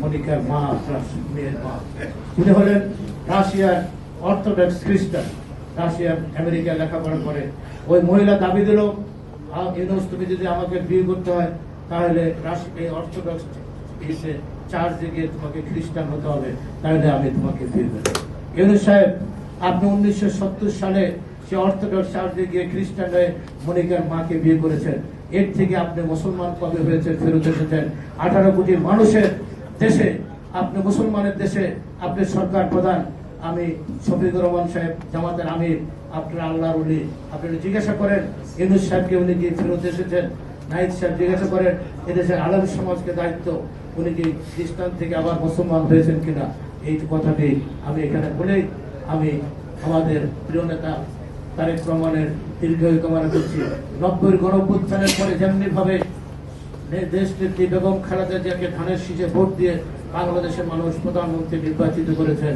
মনিকার মা, মেয়ের মা। উনি হলেন রাশিয়ার অর্থোডক্স খ্রিস্টান, রাশিয়ার আমেরিকায় লেখাপড়া করে। ওই মহিলা দাবি দিল, ইউনুস তুমি যদি আমাকে বিয়ে করতে হয় তাহলে এই অর্থোডক্স চার্চে গিয়ে তোমাকে খ্রিস্টান হতে হবে, তাহলে আমি তোমাকে বিয়ে করব। ইউনুস সাহেব, আপনি 1970 সালে সে অর্থোডক্স চার্চে গিয়ে খ্রিস্টান হয়ে মনিকার মাকে বিয়ে করেছেন। এর থেকে আপনি মুসলমান কবে হয়েছে ফেরত এসেছেন? 18 কোটি মানুষের দেশে, আপনি মুসলমানের দেশে, আপনি সরকার প্রধান। আমি শফিকুর রহমান সাহেব, জামাতের আমির, আপনার আল্লাহর ওলি, আপনি জিজ্ঞাসা করেন ইউনুস সাহেবকে উনি কি ফেরত এসেছেন। নাহিদ সাহেব জিজ্ঞাসা করেন এদেশের আলেম সমাজকে দায়িত্ব, উনি কি খ্রিস্টান থেকে আবার মুসলমান হয়েছেন কিনা। এই কথাটি আমি এখানে বলেই আমি আমাদের প্রিয় নেতা তারেক রহমানের দীর্ঘায়ু কামনা করছি। 90-র গণঅভ্যুত্থানের পরে যেমনি ভাবে দেশ নেত্রী বেগম খালেদা জিয়াকে ধানের শীষে ভোট দিয়ে বাংলাদেশের মানুষ প্রধানমন্ত্রী নির্বাচিত করেছেন,